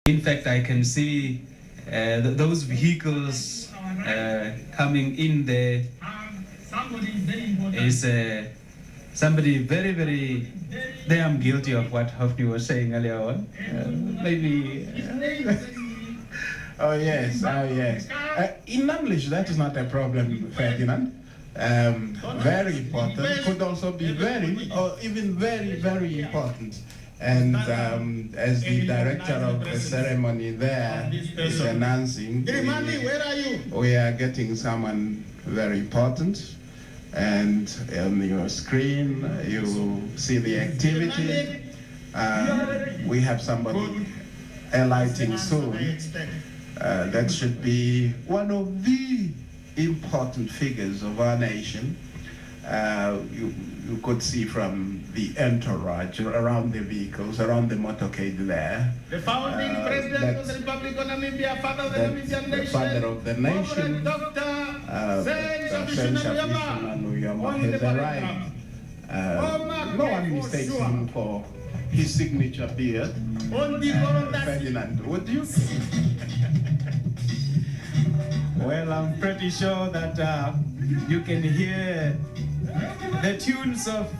In fact, I can see those vehicles coming in there is somebody very, very damn guilty of what Hofni was saying earlier on. Maybe. Oh yes, oh yes. In English, that is not a problem, Ferdinand. Very important. Could also be very, or even very, very important. And as the director of the ceremony there is announcing, we are getting someone very important. And on your screen, you see the activity. We have somebody alighting soon. That should be one of the important figures of our nation. You could see from the entourage around the vehicles, around the motorcade there. The founding president of the Republic of Namibia, father of the Namibian nation, father of the nation, Dr. Nujoma has arrived. No one mistakes him for his signature beard. Ferdinand, what do you think? Well, I'm pretty sure that you can hear the tunes of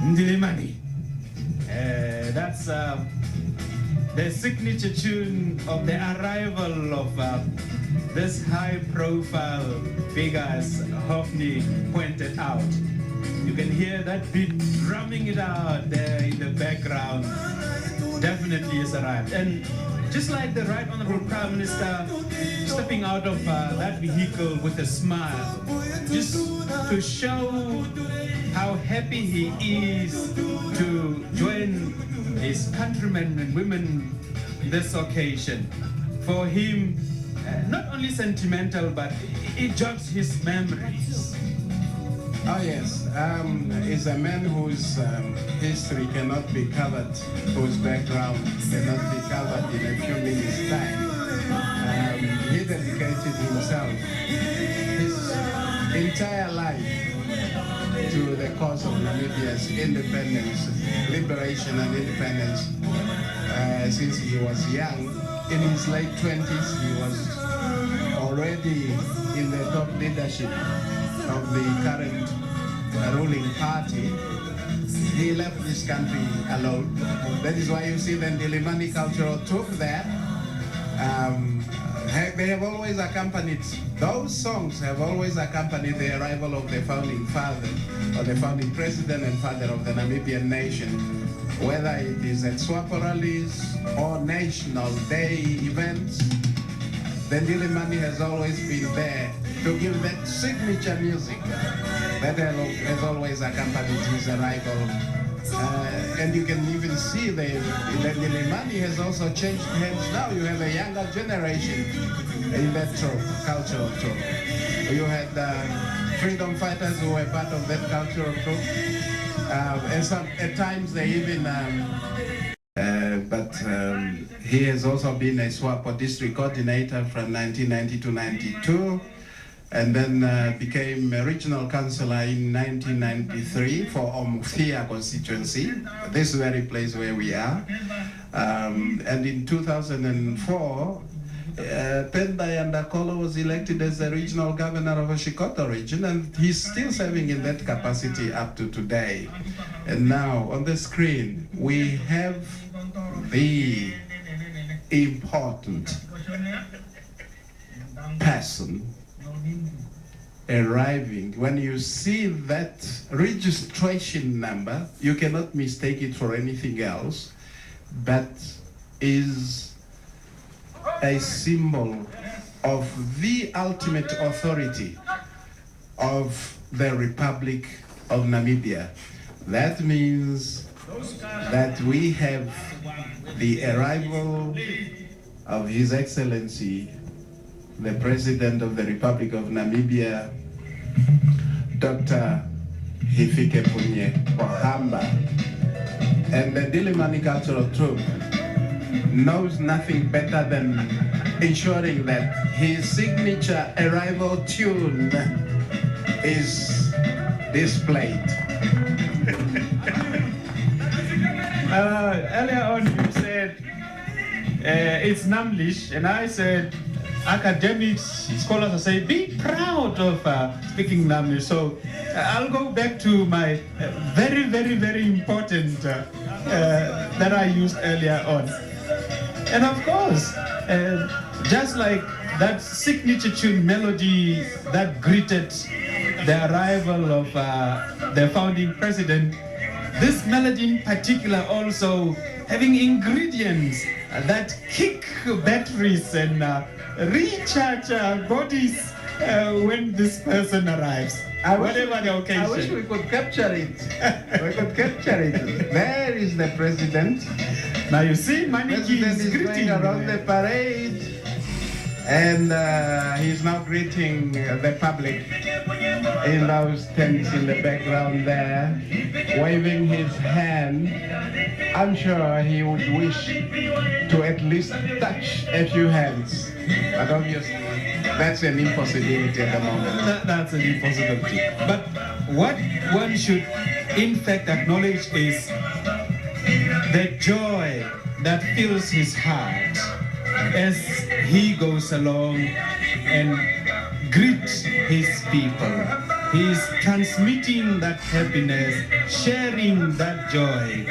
Ndilimani. That's the signature tune of the arrival of this high-profile figure, as Hofni pointed out. You can hear that beat drumming it out there in the background. Definitely has arrived. And just like the Right Honorable Prime Minister stepping out of that vehicle with a smile, just to show how happy he is to join his countrymen and women this occasion. For him, not only sentimental, but it jogs his memories. Oh yes, is a man whose history cannot be covered, whose background cannot be covered in a few minutes' time. He dedicated himself, his entire life, to the cause of Namibia's independence, liberation and independence. Since he was young, in his late 20s, he was already in the top leadership of the current ruling party. He left this country alone. That is why you see the Ndilimani cultural troupe there. They have always accompanied, those songs have always accompanied the arrival of the founding father, or the founding president and father of the Namibian nation. Whether it is at Swapo rallies or national day events, the Ndilimani has always been there to give that signature music that has always accompanied his arrival. And you can even see the Ndilimani has also changed hands now. You have a younger generation in that cultural troupe. You had freedom fighters who were part of that cultural troupe. And some, at times they even, he has also been a SWAPO district coordinator from 1990 to 92, and then became a regional councillor in 1993 for Omuthiya constituency, this very place where we are. And in 2004, Penda Yandakolo was elected as the regional governor of Oshikoto region, and he's still serving in that capacity up to today. And now on the screen, we have the important person arriving. When you see that registration number, you cannot mistake it for anything else, but is a symbol of the ultimate authority of the Republic of Namibia. That means that we have the arrival of His Excellency, the President of the Republic of Namibia, Dr Hifikepunye, pohamba, and the Ndilimani cultural troupe knows nothing better than ensuring that his signature arrival tune is displayed. Earlier on you said it's Namlish, and I said, academics, scholars will say, be proud of speaking Namlish. So I'll go back to my very, very, very important that I used earlier on. And of course, just like that signature tune melody that greeted the arrival of the founding president, this melody in particular also having ingredients that kick batteries and recharge bodies when this person arrives. Whatever the occasion. I wish we could capture it. We could capture it. There is the president. Now you see, Maniki is greeting around the parade, and he's now greeting the public in those tents in the background there, waving his hand. I'm sure he would wish to at least touch a few hands, but obviously that's an impossibility at the moment. That's an impossibility. But what one should in fact acknowledge is the joy that fills his heart as he goes along and greets his people. He is transmitting that happiness, sharing that joy.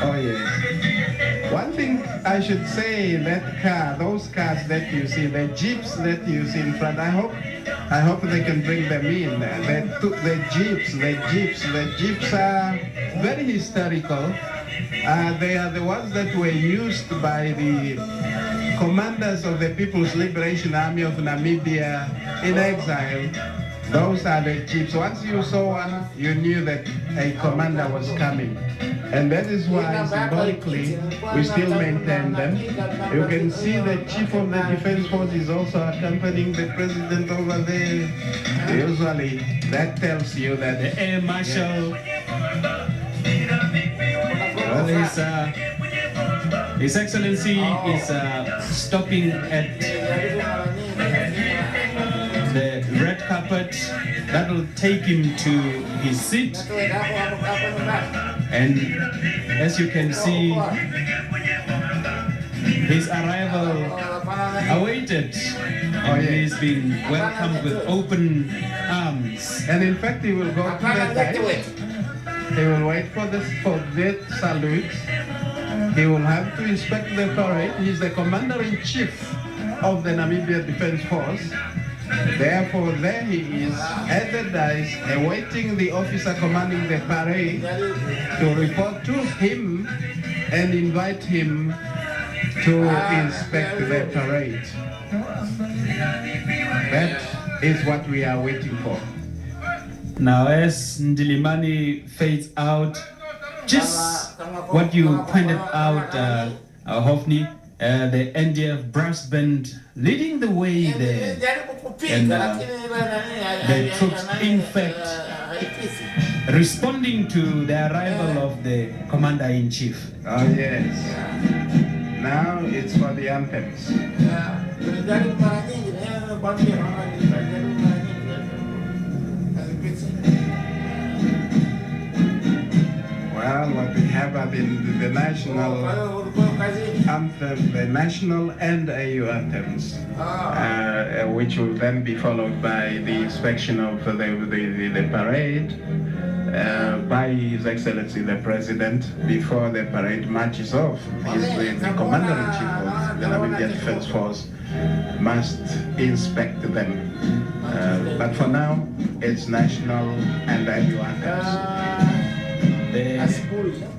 Oh yes. One thing I should say, that car, those cars that you see, the jeeps that you see in front, I hope they can bring them in. The jeeps are very historical. They are the ones that were used by the commanders of the People's Liberation Army of Namibia in exile. Those are the jeeps. Once you saw one, you knew that a commander was coming. And that is why, symbolically, we still maintain them. You can see the chief of the defense force is also accompanying the president over there. Usually, that tells you that the air marshal, His Excellency is stopping at the red carpet that will take him to his seat. And as you can see, his arrival awaited. And he's being welcomed with open arms. And in fact, he will go to the dive. He will wait for the salute. He will have to inspect the parade. He's the commander-in-chief of the Namibia Defense Force. Therefore, there he is at the dais, awaiting the officer commanding the parade to report to him and invite him to inspect the parade. That is what we are waiting for. Now, as Ndilimani fades out, just what you pointed out, Hofni, the NDF brass band leading the way there, and the troops, in fact, responding to the arrival of the commander-in-chief. Oh yes. Now it's for the anthems. Well, what we have are the national anthem, the national and AU anthems, which will then be followed by the inspection of the parade by His Excellency the President before the parade marches off. The Commander-in-Chief of the Namibia Defense Force must inspect them. But for now, it's national and AU anthems. The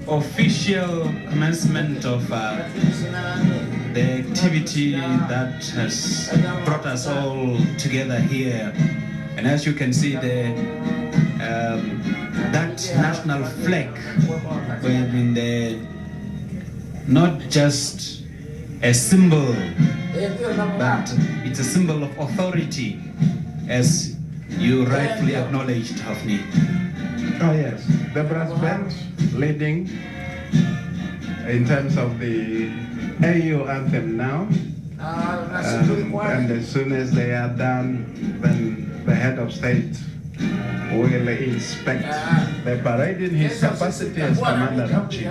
official commencement of the activity that has brought us all together here, and as you can see, that national flag within the not just a symbol, but it's a symbol of authority, as you rightfully acknowledged, Hafni. Oh yes, the brass band leading in terms of the AU anthem now, and as soon as they are done, then the head of state will inspect the parade in his capacity as Commander-in-Chief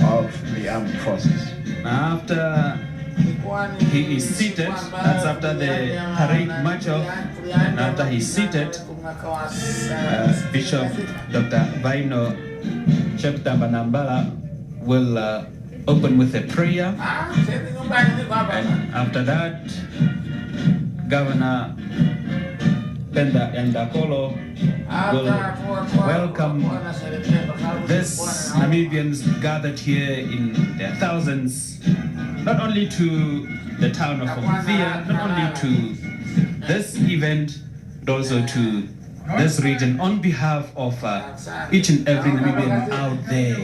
of the armed forces. After he is seated, that's after the parade march off, and after he's seated, Bishop Dr. Vaino Cheptamba will open with a prayer, and after that, Governor Penda Ndakolo will welcome these Namibians gathered here in their thousands, not only to the town of Omuthiya, not only to this event, but also to this region on behalf of each and every Namibian out there.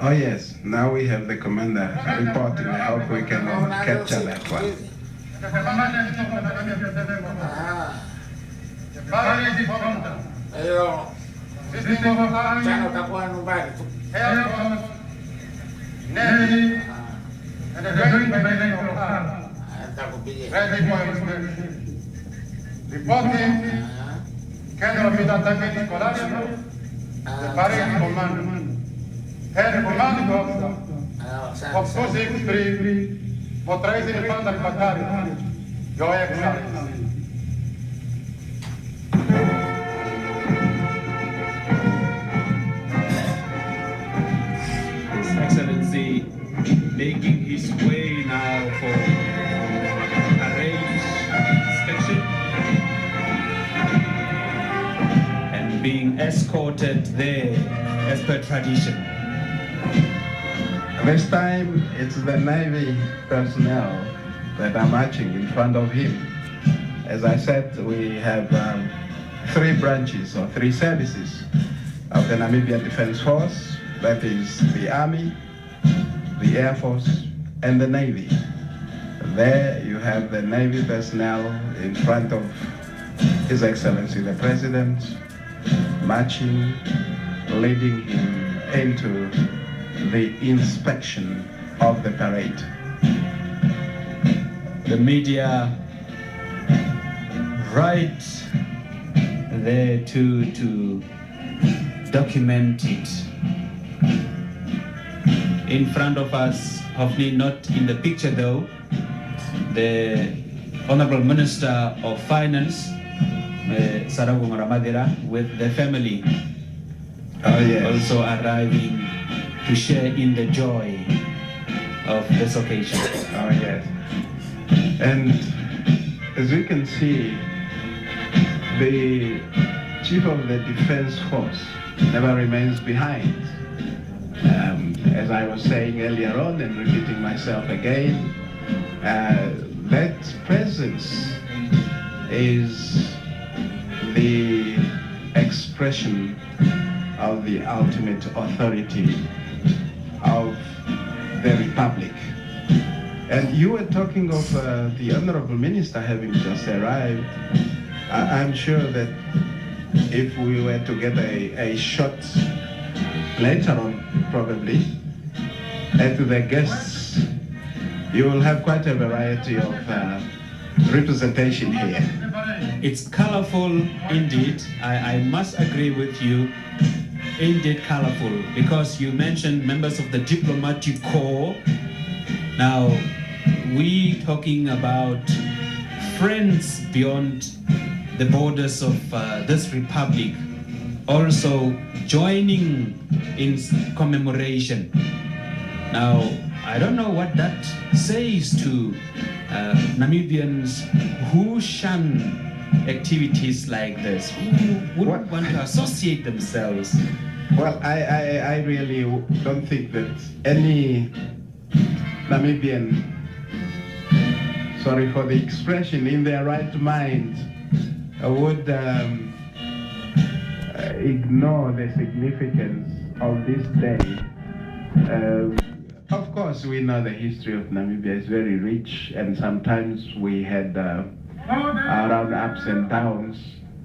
Oh yes, now we have the commander reporting. I hope we can capture that one. Reporting, Cadre of Attaque Collation, the parade commander, head commanding officer of 263, motorized infantry battalion, Your Excellency. His Excellency making his way now for parade inspection and being escorted there as per tradition. This time it's the Navy personnel that are marching in front of him. As I said, we have 3 branches or 3 services of the Namibia Defense Force. That is the Army, the Air Force, and the Navy. There you have the Navy personnel in front of His Excellency the President, marching, leading him into the inspection of the parade. The media right there to document it. In front of us, hopefully not in the picture though, the Honorable Minister of Finance, Sarabu Maramadera, with the family, also arriving to share in the joy of this occasion. Oh yes. And as you can see, the Chief of the Defense Force never remains behind. As I was saying earlier on and repeating myself again, that presence is the expression of the ultimate authority of the Republic. And you were talking of the Honorable Minister having just arrived. I'm sure that if we were to get a shot later on, probably, at the guests, you will have quite a variety of representation here. It's colorful indeed. I must agree with you. Indeed colorful, because you mentioned members of the diplomatic corps. Now, we talking about friends beyond the borders of this republic, also joining in commemoration. Now, I don't know what that says to Namibians who shun activities like this, who wouldn't want to associate themselves. Well, I really don't think that any Namibian, sorry for the expression, in their right mind would ignore the significance of this day. Of course, we know the history of Namibia is very rich, and sometimes we had around ups and downs.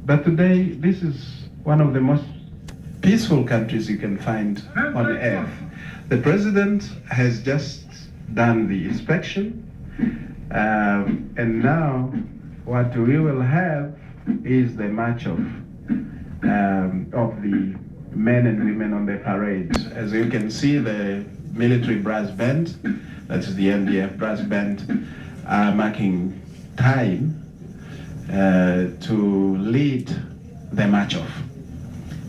But today, this is one of the most peaceful countries you can find on earth. The president has just done the inspection, and now what we will have is the march of the men and women on the parade. As you can see, the military brass band, that is the MDF brass band, are marking time to lead the march off.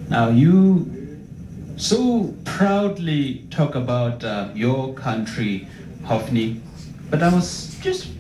Now you so proudly talk about your country, Hofni, but I was just